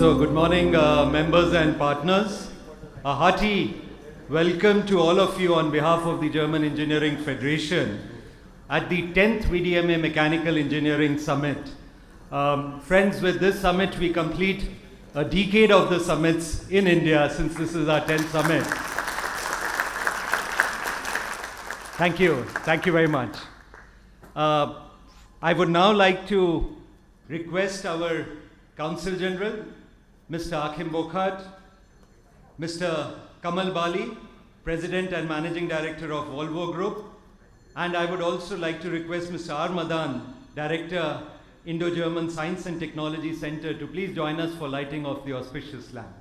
So good morning members and partners. A hearty welcome to all of you on behalf of the German Engineering Federation at the 10th VDMA Mechanical Engineering Summit. Friends, with this summit we complete a decade of the summits in India, since this is our 10th summit. Thank you very much. I would now like to request our Consul General, Mr. Achim Bukart, Mr. Kamal Bali, President and Managing Director of Volvo Group, and I would also like to request Mr. R. Madan, Director, Indo-German Science and Technology Center, to please join us for lighting of the auspicious lamp.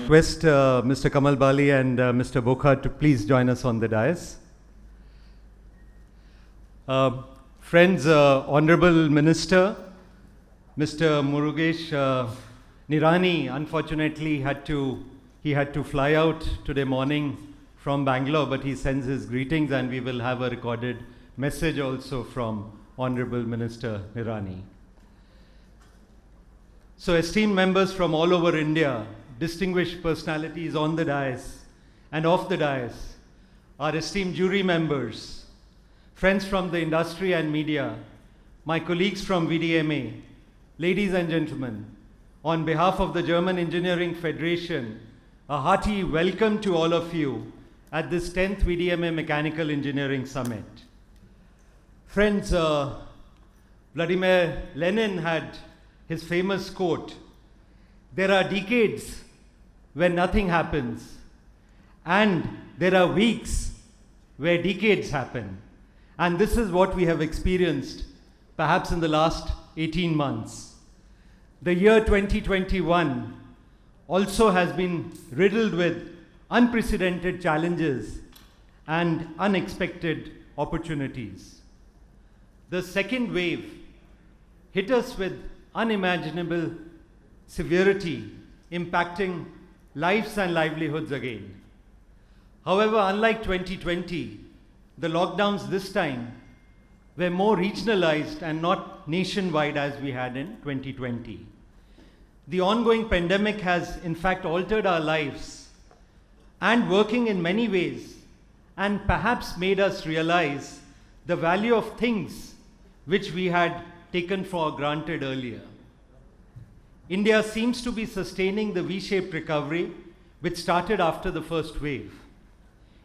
Request Mr. Kamal Bali and Mr. Bukart to please join us on the dais. Friends, Honorable Minister, Mr. Murugesh Nirani, unfortunately he had to fly out today morning from Bangalore, but he sends his greetings and we will have a recorded message also from Honorable Minister Nirani. So esteemed members from all over India, distinguished personalities on the dais and off the dais, our esteemed jury members, friends from the industry and media, my colleagues from VDMA, ladies and gentlemen, on behalf of the German Engineering Federation, a hearty welcome to all of you at this 10th VDMA Mechanical Engineering Summit. Friends, Vladimir Lenin had his famous quote, "There are decades when nothing happens, and there are weeks where decades happen." And this is what we have experienced perhaps in the last 18 months. The year 2021 also has been riddled with unprecedented challenges and unexpected opportunities. The second wave hit us with unimaginable severity, impacting lives and livelihoods again. However, unlike 2020, the lockdowns this time were more regionalized and not nationwide as we had in 2020. The ongoing pandemic has in fact altered our lives and working in many ways, and perhaps made us realize the value of things which we had taken for granted earlier. India seems to be sustaining the V-shaped recovery which started after the first wave.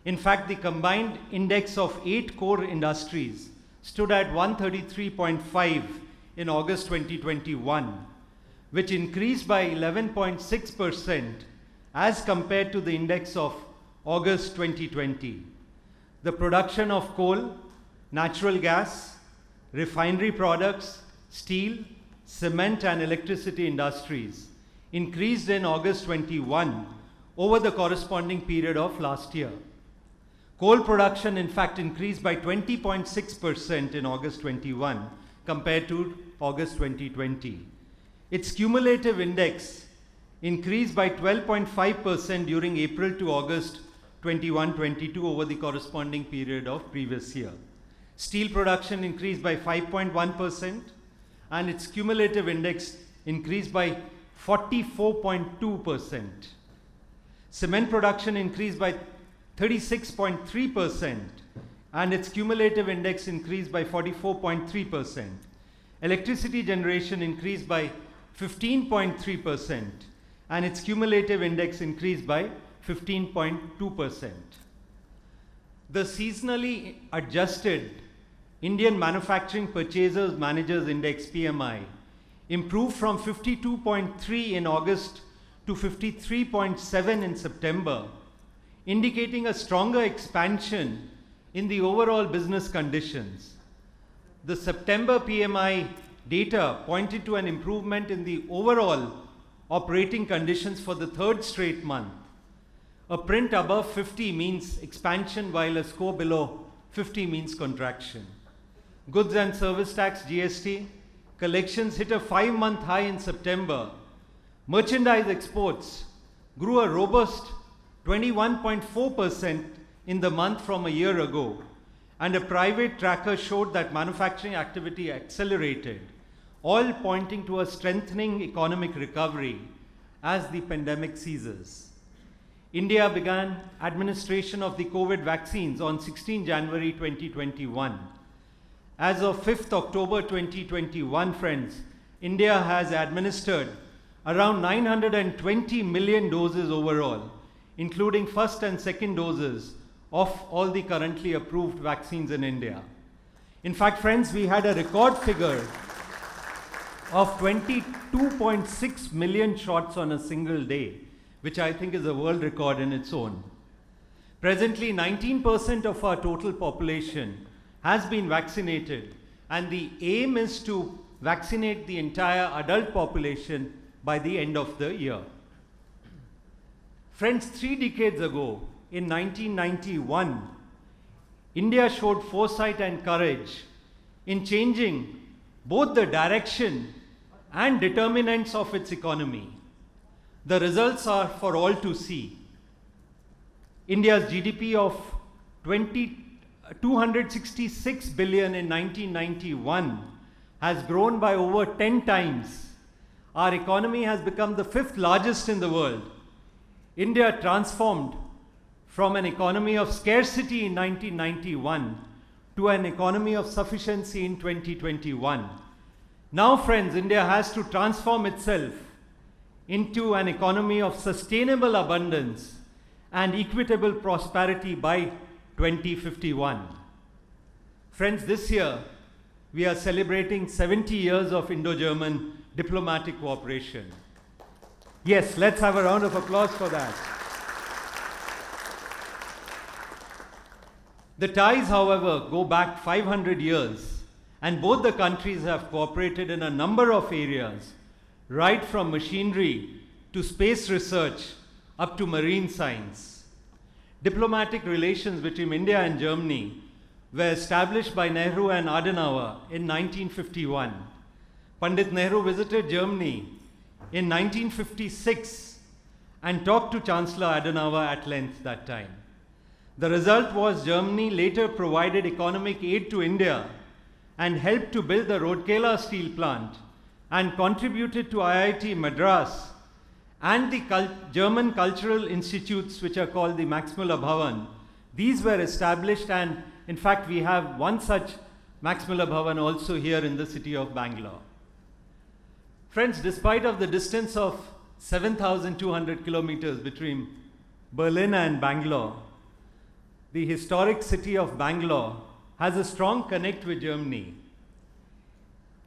In fact, the combined index of 8 core industries stood at 133.5 in August 2021, which increased by 11.6% as compared to the index of August 2020. The production of coal, natural gas, refinery products, steel, cement and electricity industries increased in August 21 over the corresponding period of last year. Coal production in fact increased by 20.6% in August 21 compared to August 2020. Its cumulative index increased by 12.5% during April to August 21-22 over the corresponding period of previous year. Steel production increased by 5.1% and its cumulative index increased by 44.2%. Cement production increased by 36.3%, and its cumulative index increased by 44.3%. Electricity generation increased by 15.3%, and its cumulative index increased by 15.2%. The seasonally adjusted Indian Manufacturing Purchasers Managers Index PMI improved from 52.3 in August to 53.7 in September, indicating a stronger expansion in the overall business conditions. The September PMI data pointed to an improvement in the overall operating conditions for the third straight month. A print above 50 means expansion, while a score below 50 means contraction. Goods and Service Tax (GST) collections hit a 5-month high in September. Merchandise exports grew a robust 21.4% in the month from a year ago, and a private tracker showed that manufacturing activity accelerated, all pointing to a strengthening economic recovery as the pandemic ceases. India began administration of the COVID vaccines on 16 January 2021. As of 5th October 2021, friends, India has administered around 920 million doses overall, including first and second doses of all the currently approved vaccines in India. In fact, friends, we had a record figure of 22.6 million shots on a single day, which I think is a world record in its own. Presently, 19% of our total population has been vaccinated, and the aim is to vaccinate the entire adult population by the end of the year. Friends, 3 decades ago, in 1991, India showed foresight and courage in changing both the direction and determinants of its economy. The results are for all to see. India's GDP of 266 billion in 1991 has grown by over 10 times. Our economy has become the 5th largest in the world. India transformed from an economy of scarcity in 1991 to an economy of sufficiency in 2021. Now, friends, India has to transform itself into an economy of sustainable abundance and equitable prosperity by 2051. Friends, this year we are celebrating 70 years of Indo-German diplomatic cooperation. Yes, let's have a round of applause for that. The ties, however, go back 500 years, and both the countries have cooperated in a number of areas, right from machinery to space research up to marine science. Diplomatic relations between India and Germany were established by Nehru and Adenauer in 1951. Pandit Nehru visited Germany in 1956 and talked to Chancellor Adenauer at length that time. The result was Germany later provided economic aid to India and helped to build the Rourkela steel plant, and contributed to IIT Madras and the German cultural institutes, which are called the Maximilian Bhavan. These were established, and in fact we have one such Maximilian Bhavan also here in the city of Bangalore. Friends, despite of the distance of 7,200 kilometers between Berlin and Bangalore, the historic city of Bangalore has a strong connect with Germany.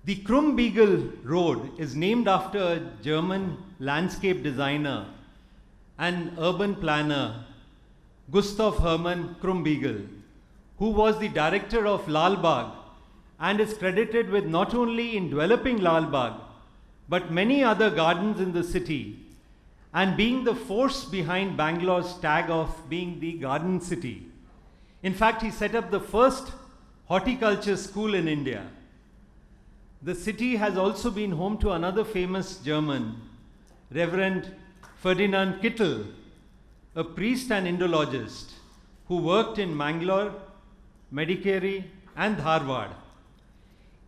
The Krumbiegel Road is named after a German landscape designer and urban planner, Gustav Hermann Krumbiegel, who was the director of Lal Bagh and is credited with not only in developing Lal Bagh, but many other gardens in the city, and being the force behind Bangalore's tag of being the garden city. In fact, he set up the first horticulture school in India. The city has also been home to another famous German, Reverend Ferdinand Kittel, a priest and Indologist who worked in Mangalore, Madikeri and Dharwad.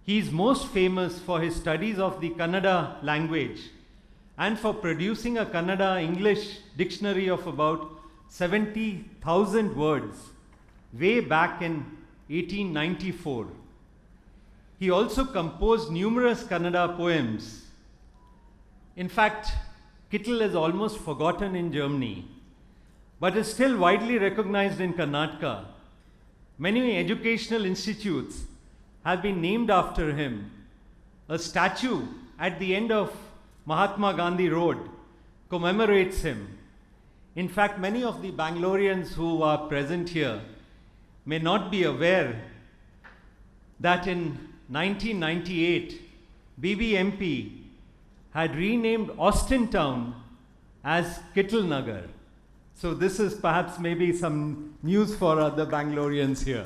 He is most famous for his studies of the Kannada language and for producing a Kannada English dictionary of about 70,000 words way back in 1894. He also composed numerous Kannada poems. In fact, Kittel is almost forgotten in Germany, but is still widely recognized in Karnataka. Many educational institutes have been named after him. A statue at the end of Mahatma Gandhi Road commemorates him. In fact, many of the Bangaloreans who are present here may not be aware that in 1998, BBMP had renamed Austin Town as Kittel Nagar. So this is perhaps maybe some news for other Bangaloreans here.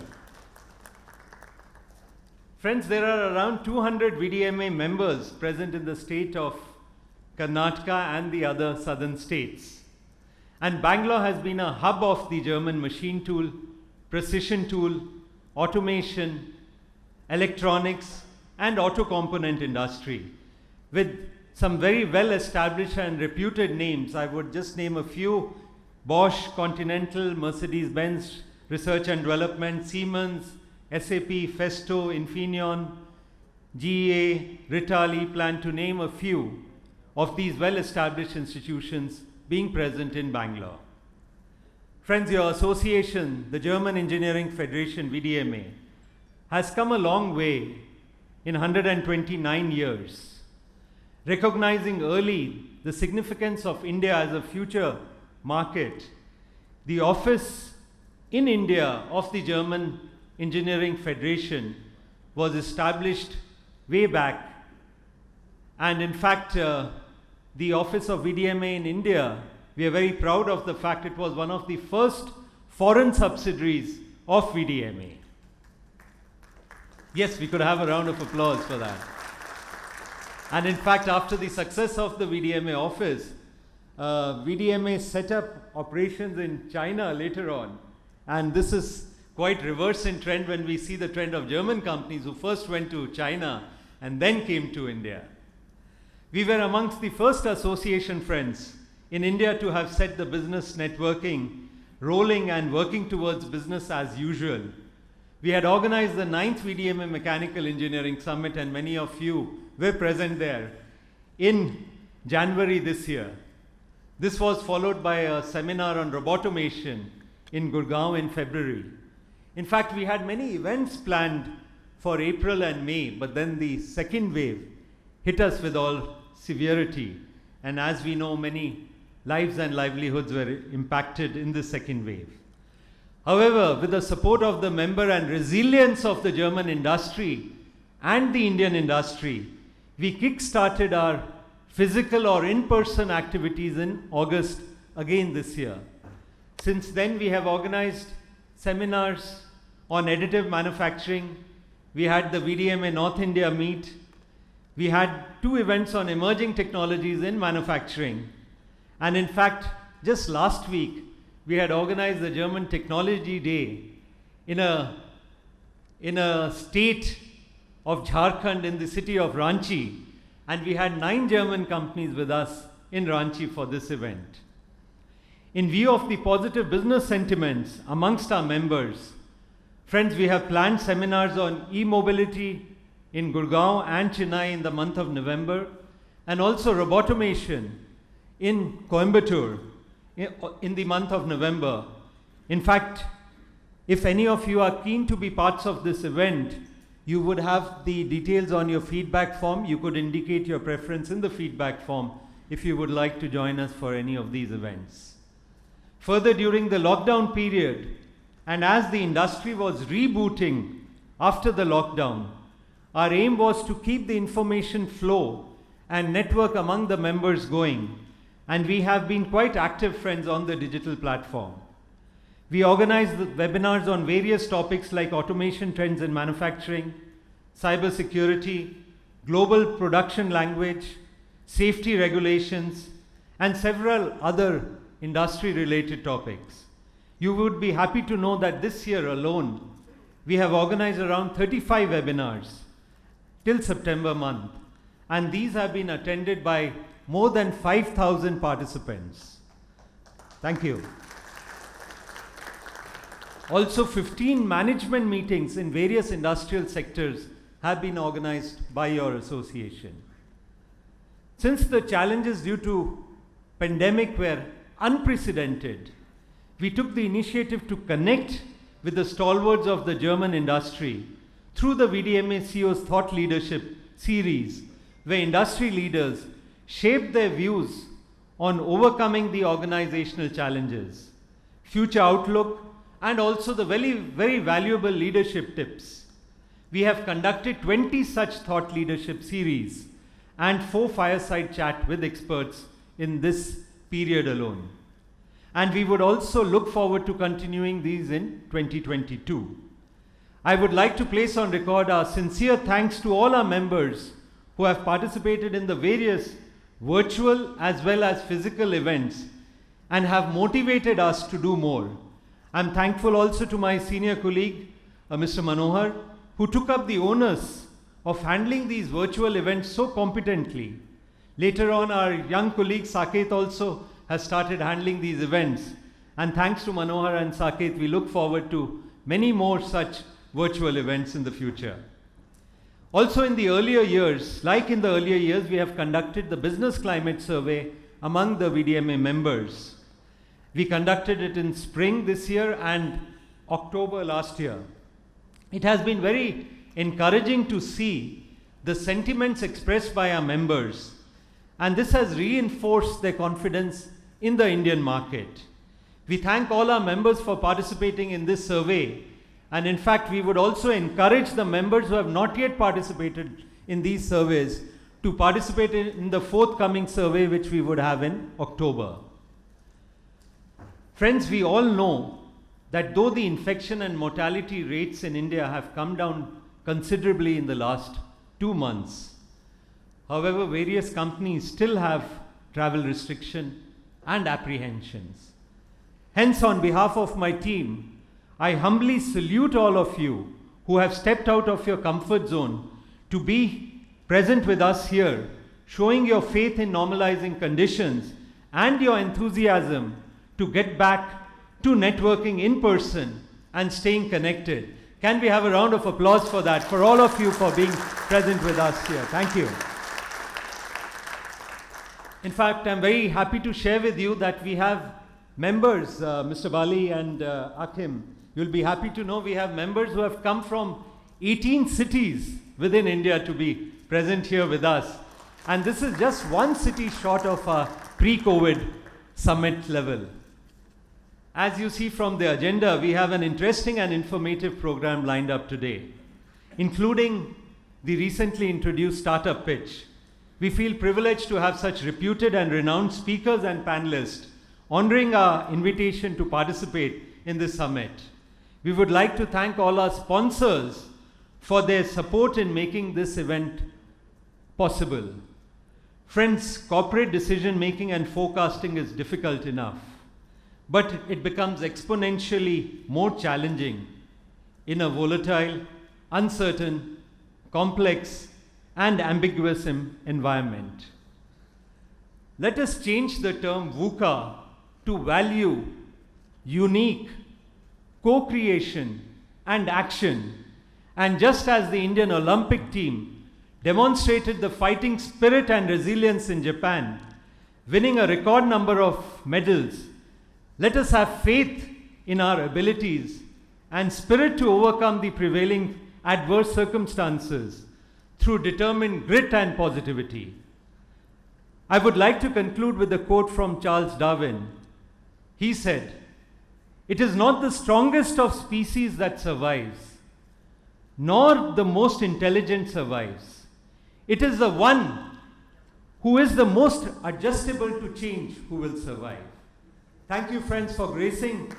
Friends, there are around 200 VDMA members present in the state of Karnataka and the other southern states. And Bangalore has been a hub of the German machine tool, precision tool, automation, electronics, and auto component industry, with some very well established and reputed names. I would just name a few: Bosch, Continental, Mercedes-Benz Research and Development, Siemens, SAP, Festo, Infineon, GE, Ritali, plan to name a few of these well-established institutions being present in Bangalore. Friends, your association, the German Engineering Federation, VDMA, has come a long way in 129 years, recognizing early the significance of India as a future market. The office in India of the German Engineering Federation was established way back, and in fact the office of VDMA in India, we are very proud of the fact it was one of the first foreign subsidiaries of VDMA. Yes, we could have a round of applause for that. And in fact, after the success of the VDMA office, VDMA set up operations in China later on, and this is quite reverse in trend when we see the trend of German companies who first went to China and then came to India. We were amongst the first association, friends, in India to have set the business networking rolling and working towards business as usual. We had organized the 9th VDMA Mechanical Engineering Summit, and many of you were present there in January this year. This was followed by a seminar on robotomation in Gurgaon in February. In fact, we had many events planned for April and May, but then the second wave hit us with all severity. And as we know, many lives and livelihoods were impacted in the second wave. However, with the support of the member and resilience of the German industry and the Indian industry, we kick-started our physical or in-person activities in August again this year. Since then, we have organized seminars on additive manufacturing. We had the VDMA North India meet. We had 2 events on emerging technologies in manufacturing. And in fact, just last week, we had organized the German Technology Day in a state of Jharkhand in the city of Ranchi, and we had 9 German companies with us in Ranchi for this event. In view of the positive business sentiments amongst our members, friends, we have planned seminars on e-mobility in Gurgaon and Chennai in the month of November, and also robotomation in Coimbatore in the month of November. In fact, if any of you are keen to be parts of this event, you would have the details on your feedback form. You could indicate your preference in the feedback form if you would like to join us for any of these events. Further, during the lockdown period, and as the industry was rebooting after the lockdown, our aim was to keep the information flow and network among the members going. And we have been quite active, friends, on the digital platform. We organized webinars on various topics like automation trends in manufacturing, cybersecurity, global production language, safety regulations, and several other industry-related topics. You would be happy to know that this year alone, we have organized around 35 webinars till September month, and these have been attended by more than 5,000 participants. Thank you. Also, 15 management meetings in various industrial sectors have been organized by your association. Since the challenges due to pandemic were unprecedented, we took the initiative to connect with the stalwarts of the German industry through the VDMA CEO's Thought Leadership series, where industry leaders shaped their views on overcoming the organizational challenges, future outlook, and also the very valuable leadership tips. We have conducted 20 such thought leadership series and 4 fireside chat with experts in this period alone. And we would also look forward to continuing these in 2022. I would like to place on record our sincere thanks to all our members who have participated in the various virtual as well as physical events and have motivated us to do more. I'm thankful also to my senior colleague, Mr. Manohar, who took up the onus of handling these virtual events so competently. Later on, our young colleague Saket also has started handling these events. And thanks to Manohar and Saket, we look forward to many more such virtual events in the future. Also in the earlier years, we have conducted the business climate survey among the VDMA members. We conducted it in spring this year and October last year. It has been very encouraging to see the sentiments expressed by our members, and this has reinforced their confidence in the Indian market. We thank all our members for participating in this survey, and in fact we would also encourage the members who have not yet participated in these surveys to participate in the forthcoming survey which we would have in October. Friends, we all know that though the infection and mortality rates in India have come down considerably in the last 2 months, however, various companies still have travel restriction and apprehensions. Hence, on behalf of my team, I humbly salute all of you who have stepped out of your comfort zone to be present with us here, showing your faith in normalizing conditions and your enthusiasm to get back to networking in person and staying connected. Can we have a round of applause for that, for all of you for being present with us here? Thank you. In fact, I'm very happy to share with you that we have members, Mr. Bali and Achim. You'll be happy to know we have members who have come from 18 cities within India to be present here with us. And this is just one city short of our pre-COVID summit level. As you see from the agenda, we have an interesting and informative program lined up today, including the recently introduced startup pitch. We feel privileged to have such reputed and renowned speakers and panelists honoring our invitation to participate in this summit. We would like to thank all our sponsors for their support in making this event possible. Friends, corporate decision making and forecasting is difficult enough, but it becomes exponentially more challenging in a volatile, uncertain, complex, and ambiguous environment. Let us change the term VUCA to value, unique, co-creation, and action. And just as the Indian Olympic team demonstrated the fighting spirit and resilience in Japan, winning a record number of medals, let us have faith in our abilities and spirit to overcome the prevailing adverse circumstances through determined grit and positivity. I would like to conclude with a quote from Charles Darwin. He said, "It is not the strongest of species that survives, nor the most intelligent survives. It is the one who is the most adjustable to change who will survive." Thank you, friends, for gracing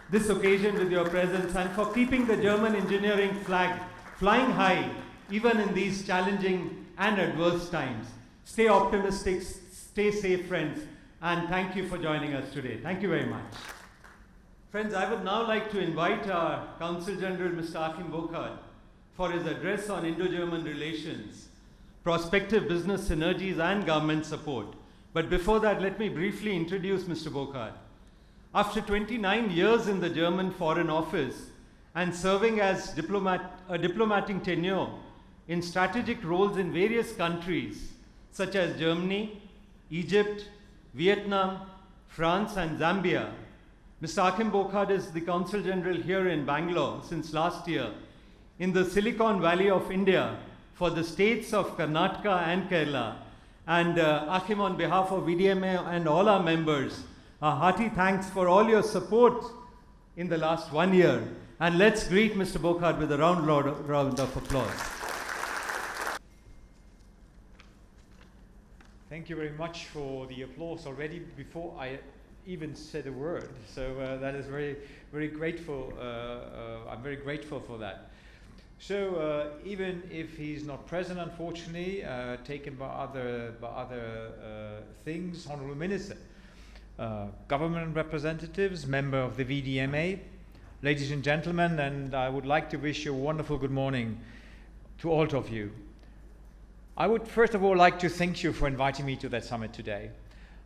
this occasion with your presence and for keeping the German engineering flag flying high even in these challenging and adverse times. Stay optimistic, stay safe, friends, and thank you for joining us today. Thank you very much. Friends, I would now like to invite our Consul General, Mr. Achim Bukart, for his address on Indo-German relations, prospective business synergies, and government support. But before that, let me briefly introduce Mr. Bukart. After 29 years in the German Foreign Office, and serving as a diplomatic tenure in strategic roles in various countries such as Germany, Egypt, Vietnam, France and Zambia. Mr. Achim Bukart is the Consul General here in Bangalore since last year in the Silicon Valley of India for the states of Karnataka and Kerala. And Achim, on behalf of VDMA and all our members, a hearty thanks for all your support in the last 1 year. And let's greet Mr. Bukart with a round of applause. Thank you very much for the applause already before I even said a word. So that is very, very grateful. I'm very grateful for that. So even if he's not present, unfortunately, taken by other things, Honourable Minister, government representatives, member of the VDMA, ladies and gentlemen, and I would like to wish you a wonderful good morning to all of you. I would first of all like to thank you for inviting me to that summit today.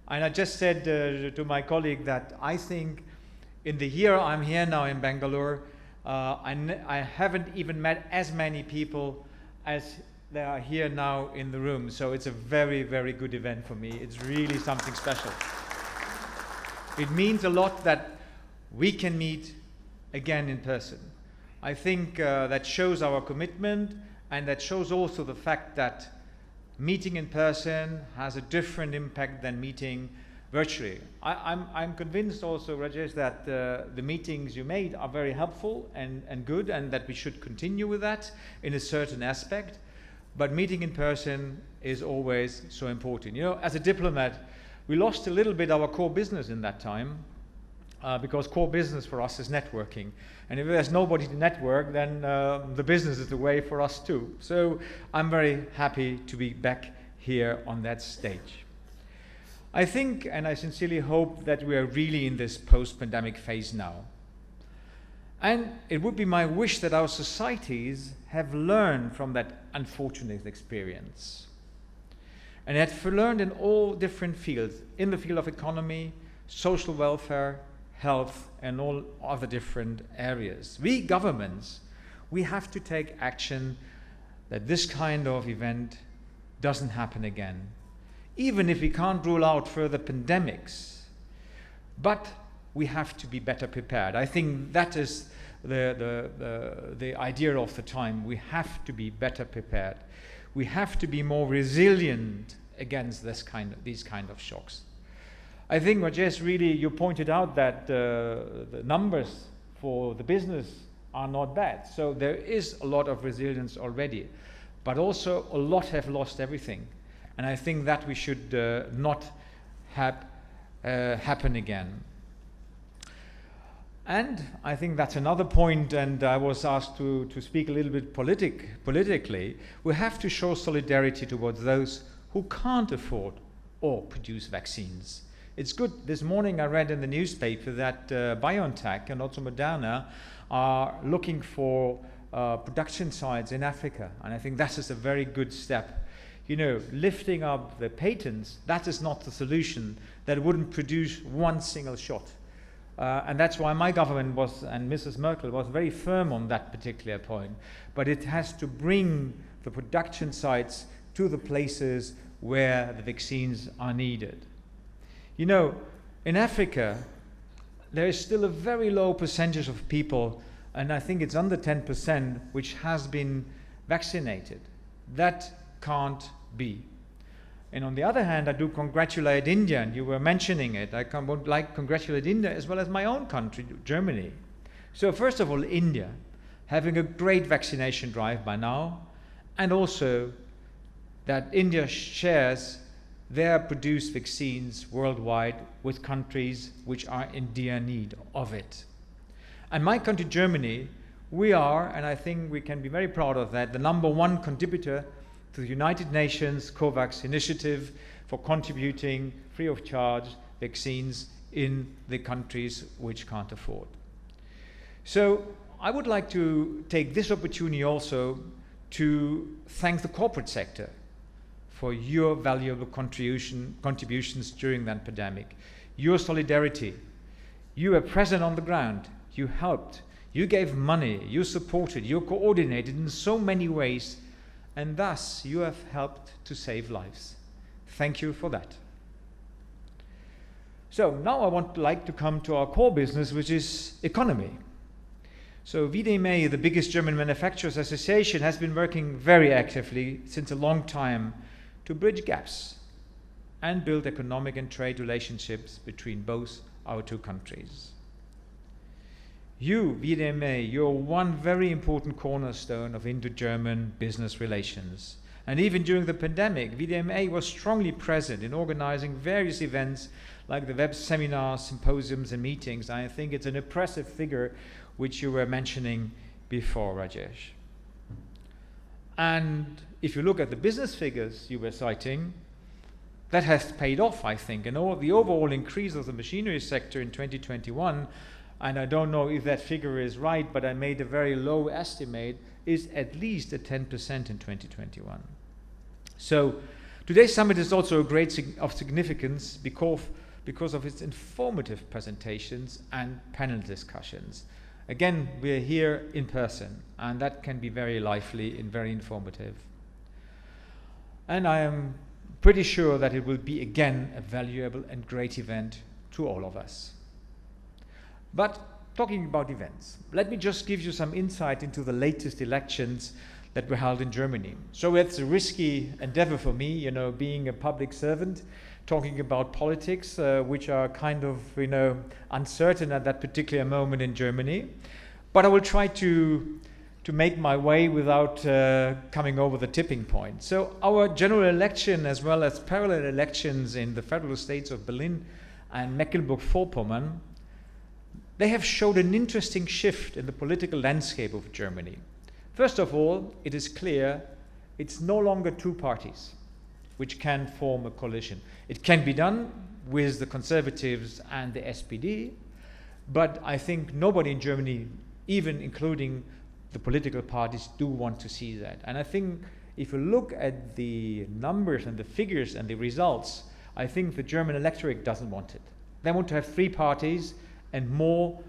And I just said to my colleague that I think in the year I'm here now in Bangalore, I haven't even met as many people as there are here now in the room. So it's a very, very good event for me. It's really something special. It means a lot that we can meet again in person. I think that shows our commitment, and that shows also the fact that meeting in person has a different impact than meeting virtually. I'm convinced also, Rajesh, that the meetings you made are very helpful and good, and that we should continue with that in a certain aspect. But meeting in person is always so important. You know, as a diplomat, we lost a little bit our core business in that time, because core business for us is networking. And if there's nobody to network, then the business is the way for us too. So I'm very happy to be back here on that stage. I think, and I sincerely hope, that we are really in this post-pandemic phase now. And it would be my wish that our societies have learned from that unfortunate experience. And have learned in all different fields, in the field of economy, social welfare, health, and all other different areas. We governments, we have to take action that this kind of event doesn't happen again. Even if we can't rule out further pandemics, but we have to be better prepared. I think that is the idea of the time. We have to be better prepared. We have to be more resilient against these kind of shocks. I think, Rajesh, really, you pointed out that the numbers for the business are not bad. So there is a lot of resilience already, but also a lot have lost everything. And I think that we should not have happen again. And I think that's another point, and I was asked to speak a little bit politically. We have to show solidarity towards those who can't afford or produce vaccines. It's good. This morning I read in the newspaper that BioNTech and also Moderna are looking for production sites in Africa. And I think that is a very good step. You know, lifting up the patents, that is not the solution. That wouldn't produce one single shot. And that's why my government was, and Mrs. Merkel was very firm on that particular point. But it has to bring the production sites to the places where the vaccines are needed. You know, in Africa, there is still a very low percentage of people, and I think it's under 10%, which has been vaccinated. That can't be. And on the other hand, I do congratulate India, and you were mentioning it. I would like to congratulate India as well as my own country, Germany. So first of all, India, having a great vaccination drive by now, and also that India shares their produced vaccines worldwide with countries which are in dear need of it. And my country, Germany, we are, and I think we can be very proud of that, the #1 contributor to the United Nations COVAX initiative for contributing free of charge vaccines in the countries which can't afford. So I would like to take this opportunity also to thank the corporate sector for your valuable contributions during that pandemic. Your solidarity. You were present on the ground. You helped. you gave money, you supported, you coordinated in so many ways, and thus you have helped to save lives. Thank you for that. So now I would like to come to our core business, which is economy. So VDMA, the biggest German manufacturers association, has been working very actively since a long time to bridge gaps and build economic and trade relationships between both our two countries. You, VDMA, you're one very important cornerstone of Indo-German business relations. And even during the pandemic, VDMA was strongly present in organizing various events like the web seminars, symposiums, and meetings. I think it's an impressive figure which you were mentioning before, Rajesh. And if you look at the business figures you were citing, that has paid off, I think. And the overall increase of the machinery sector in 2021, and I don't know if that figure is right, but I made a very low estimate, is at least at 10% in 2021. So today's summit is also a great of significance because of its informative presentations and panel discussions. Again, we're here in person, and that can be very lively and very informative. And I am pretty sure that it will be again a valuable and great event to all of us. But talking about events, let me just give you some insight into the latest elections that were held in Germany. So it's a risky endeavor for me, you know, being a public servant, talking about politics, which are kind of, you know, uncertain at that particular moment in Germany. But I will try to make my way without coming over the tipping point. So our general election, as well as parallel elections in the federal states of Berlin and Mecklenburg-Vorpommern, they have showed an interesting shift in the political landscape of Germany. First of all, it is clear it's no longer two parties which can form a coalition. It can be done with the Conservatives and the SPD, but I think nobody in Germany, even including the political parties, do want to see that. And I think if you look at the numbers and the figures and the results, I think the German electorate doesn't want it. They want to have three parties and more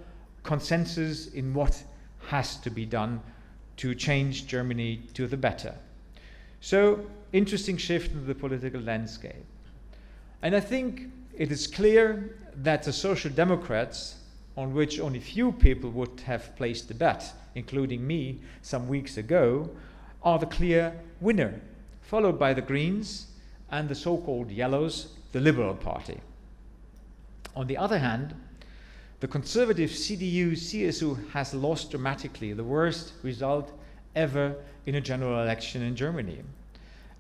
consensus in what has to be done to change Germany to the better. So, interesting shift in the political landscape. And I think it is clear that the Social Democrats, on which only few people would have placed the bet, including me some weeks ago, are the clear winner, followed by the Greens and the so-called Yellows, the Liberal Party. On the other hand, the conservative CDU-CSU has lost dramatically, the worst result ever in a general election in Germany.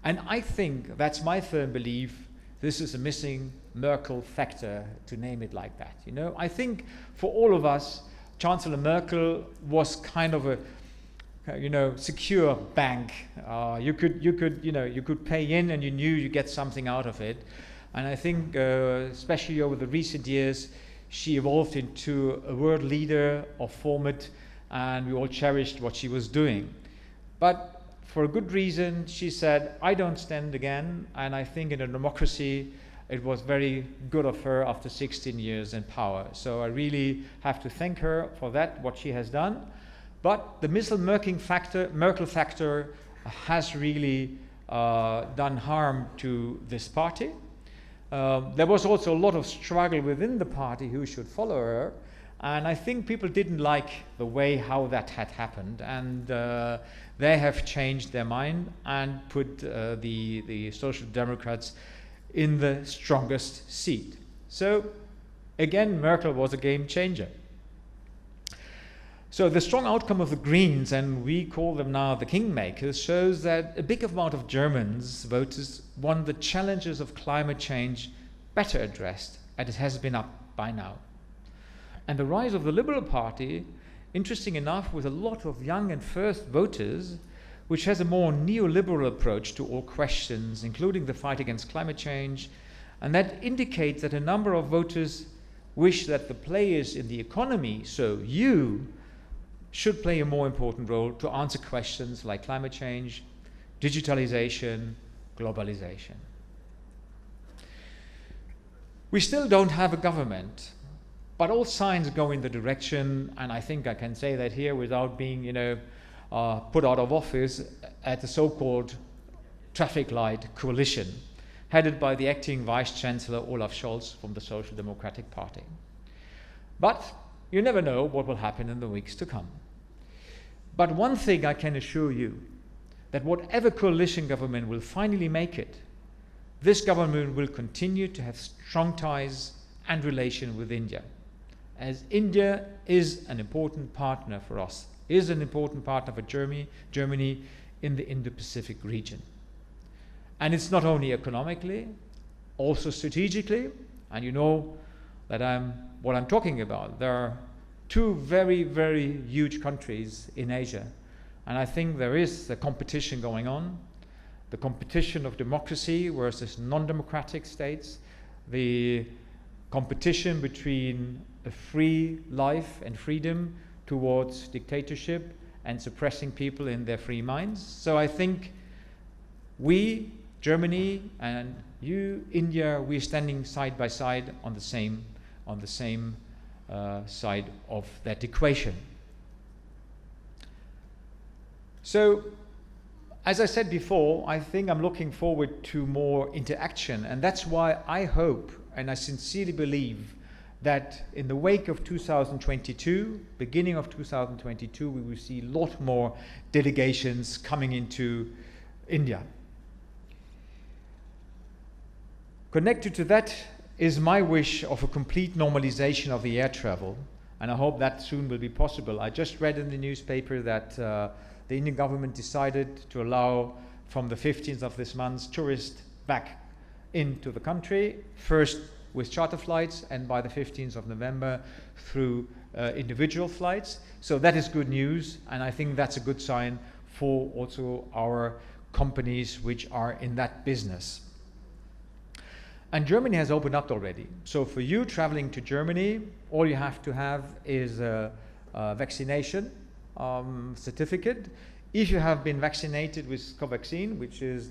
And I think, that's my firm belief, this is a missing Merkel factor, to name it like that. You know, I think for all of us, Chancellor Merkel was kind of a, you know, secure bank. You could pay in and you knew you get something out of it. And I think, especially over the recent years, she evolved into a world leader of format, and we all cherished what she was doing. But for a good reason, she said, I don't stand again, and I think in a democracy, it was very good of her after 16 years in power. So I really have to thank her for that, what she has done. But the Merkel factor has really done harm to this party. There was also a lot of struggle within the party who should follow her, and I think people didn't like the way how that had happened, and they have changed their mind and put the Social Democrats in the strongest seat. So again, Merkel was a game changer. So the strong outcome of the Greens, and we call them now the kingmakers, shows that a big amount of Germans voters want the challenges of climate change better addressed, as it has been up by now. And the rise of the Liberal Party, interesting enough, with a lot of young and first voters, which has a more neoliberal approach to all questions, including the fight against climate change, and that indicates that a number of voters wish that the players in the economy, so you, should play a more important role to answer questions like climate change, digitalization, globalization. We still don't have a government, But all signs go in the direction, and I think I can say that here without being, put out of office, at the so-called traffic light coalition, headed by the acting Vice Chancellor Olaf Scholz from the Social Democratic Party. But you never know what will happen in the weeks to come. But one thing I can assure you, that whatever coalition government will finally make it, this government will continue to have strong ties and relation with India, as India is an important partner for us, is an important partner for Germany in the Indo-Pacific region. And it's not only economically, also strategically, and you know that what I'm talking about. There are two very, very huge countries in Asia, and I think there is a competition going on, the competition of democracy versus non-democratic states, the competition between a free life and freedom towards dictatorship and suppressing people in their free minds. So I think we, Germany, and you, India, we're standing side by side on the same side of that equation. So, as I said before, I think I'm looking forward to more interaction, and that's why I hope and I sincerely believe that in the wake of 2022, beginning of 2022, we will see a lot more delegations coming into India. Connected to that is my wish of a complete normalization of the air travel, and I hope that soon will be possible. I just read in the newspaper that the Indian government decided to allow from the 15th of this month tourists back into the country, first with charter flights and by the 15th of November through individual flights. So that is good news, and I think that's a good sign for also our companies which are in that business. And Germany has opened up already. So for you traveling to Germany, all you have to have is a vaccination certificate. If you have been vaccinated with Covaxin, which has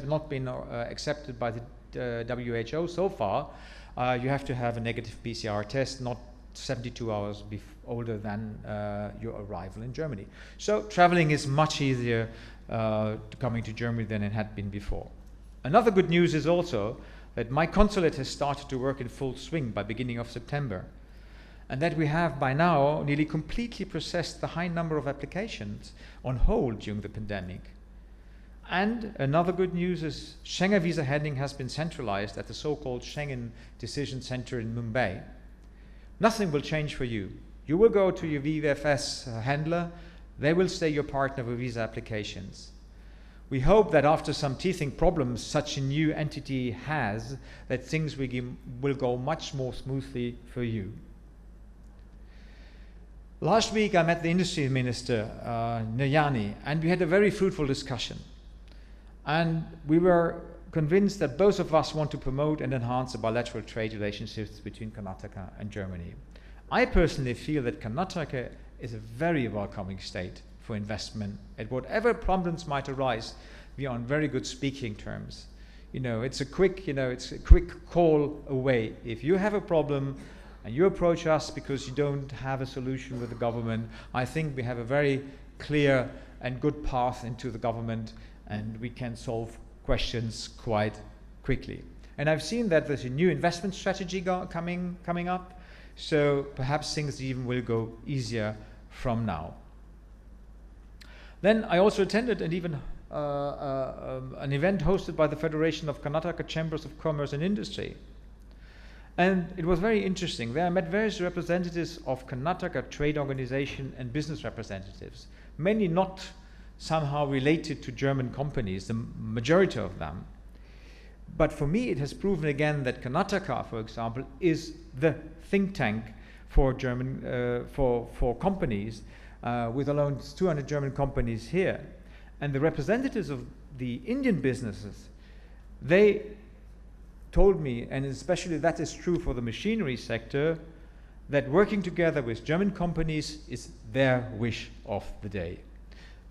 not been accepted by the WHO so far, you have to have a negative PCR test, not 72 hours older than your arrival in Germany. So traveling is much easier coming to Germany than it had been before. Another good news is also that my consulate has started to work in full swing by beginning of September, and that we have by now nearly completely processed the high number of applications on hold during the pandemic. And another good news is Schengen visa handling has been centralized at the so-called Schengen Decision Center in Mumbai. Nothing will change for you. You will go to your VFS handler, they will stay your partner with visa applications. We hope that after some teething problems such a new entity has, that things will go much more smoothly for you. Last week I met the industry minister, Nayani, and we had a very fruitful discussion. And we were convinced that both of us want to promote and enhance the bilateral trade relationships between Karnataka and Germany. I personally feel that Karnataka is a very welcoming state for investment. At whatever problems might arise, we are on very good speaking terms. It's a quick call away. If you have a problem and you approach us because you don't have a solution with the government, I think we have a very clear and good path into the government, and we can solve questions quite quickly. And I've seen that there's a new investment strategy coming up, so perhaps things even will go easier from now. Then I also attended an event hosted by the Federation of Karnataka Chambers of Commerce and Industry. And it was very interesting. There I met various representatives of Karnataka trade organization and business representatives, many not somehow related to German companies, the majority of them. But for me, it has proven again that Karnataka, for example, is the think tank for for companies, with alone 200 German companies here. And the representatives of the Indian businesses, they told me, and especially that is true for the machinery sector, that working together with German companies is their wish of the day.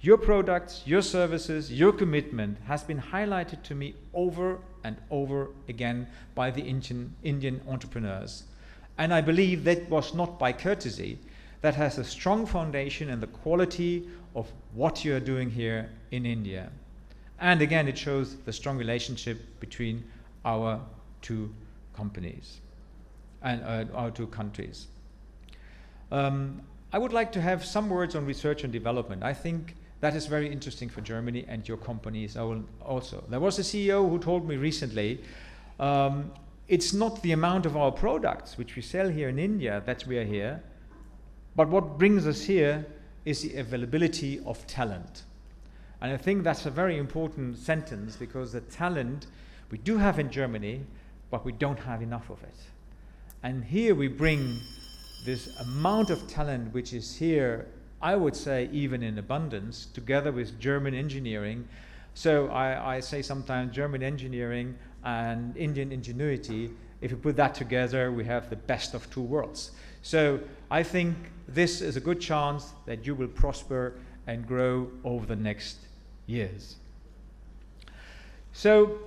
Your products, your services, your commitment has been highlighted to me over and over again by the Indian entrepreneurs. And I believe that was not by courtesy. That has a strong foundation in the quality of what you are doing here in India. And again, it shows the strong relationship between our two companies and our two countries. I would like to have some words on research and development. I think that is very interesting for Germany and your companies also. There was a CEO who told me recently, it's not the amount of our products which we sell here in India that we are here, but what brings us here is the availability of talent. And I think that's a very important sentence, because the talent we do have in Germany, but we don't have enough of it. And here we bring this amount of talent which is here, I would say even in abundance, together with German engineering. So I say sometimes German engineering and Indian ingenuity, if you put that together, we have the best of two worlds. So I think this is a good chance that you will prosper and grow over the next years. So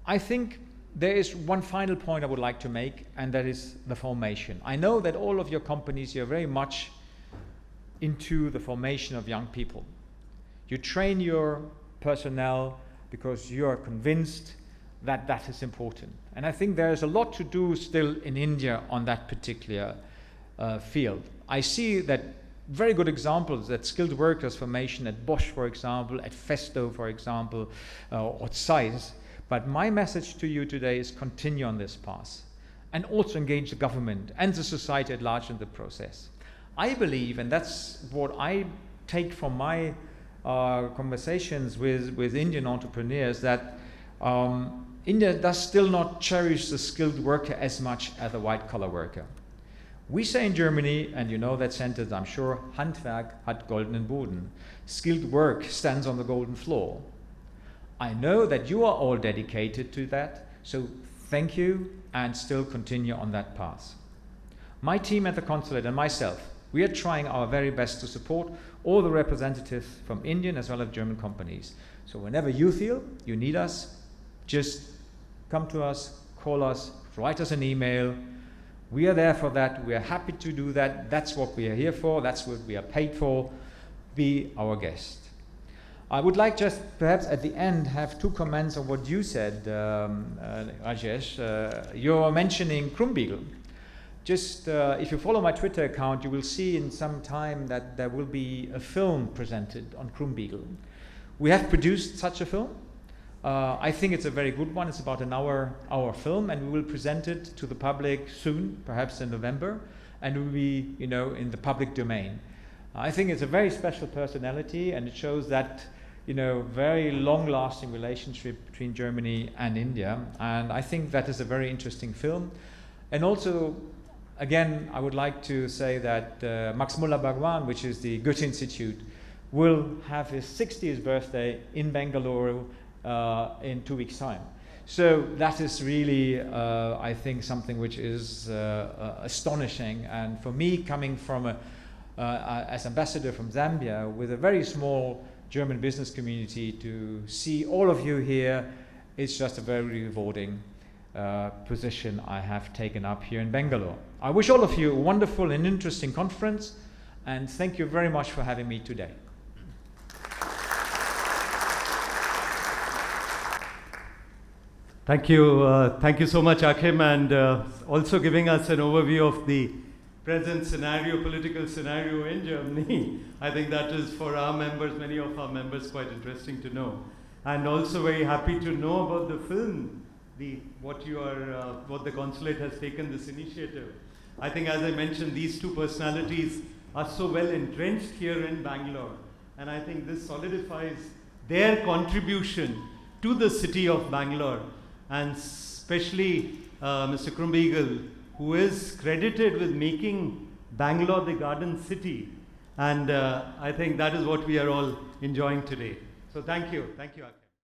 I think there is one final point I would like to make, and that is the formation. I know that all of your companies, you're very much into the formation of young people. You train your personnel because you are convinced that that is important. And I think there is a lot to do still in India on that particular field. I see that very good examples, that skilled workers formation at Bosch, for example, at Festo, for example, or Zeiss. But my message to you today is continue on this path and also engage the government and the society at large in the process. I believe, and that's what I take from my conversations with Indian entrepreneurs, that India does still not cherish the skilled worker as much as the white-collar worker. We say in Germany, and you know that sentence, I'm sure, Handwerk hat goldenen Boden. Skilled work stands on the golden floor. I know that you are all dedicated to that, so thank you, and still continue on that path. My team at the consulate and myself, we are trying our very best to support all the representatives from Indian as well as German companies. So whenever you feel you need us, just come to us, call us, write us an email. We are there for that. We are happy to do that. That's what we are here for. That's what we are paid for. Be our guest. I would like just perhaps at the end have two comments on what you said, Rajesh. You're mentioning 𝐸𝐶𝐈. Just if you follow my Twitter account, you will see in some time that there will be a film presented on 𝐸𝐶𝐈. We have produced such a film. I think it's a very good one. It's about an hour film, and we will present it to the public soon, perhaps in November, and it will be, you know, in the public domain. I think it's a very special personality, and it shows that, you know, very long-lasting relationship between Germany and India, and I think that is a very interesting film. And also, again, I would like to say that Max Muller-Bhagwan, which is the Goethe Institute, will have his 60th birthday in Bengaluru in 2 weeks' time. So that is really, I think, something which is astonishing. And for me, coming from as ambassador from Zambia, with a very small German business community, to see all of you here, it's just a very rewarding position I have taken up here in Bangalore. I wish all of you a wonderful and interesting conference, and thank you very much for having me today. Thank you so much, Achim, and also giving us an overview of the present scenario, political scenario in Germany. I think that is, for our members, many of our members, quite interesting to know. And also very happy to know about the film, what the consulate has taken this initiative. I think, as I mentioned, these two personalities are so well entrenched here in Bangalore, and I think this solidifies their contribution to the city of Bangalore, and especially Mr. 𝐸𝐶𝐈, who is credited with making Bangalore the Garden City, and I think that is what we are all enjoying today. So thank you, Achim.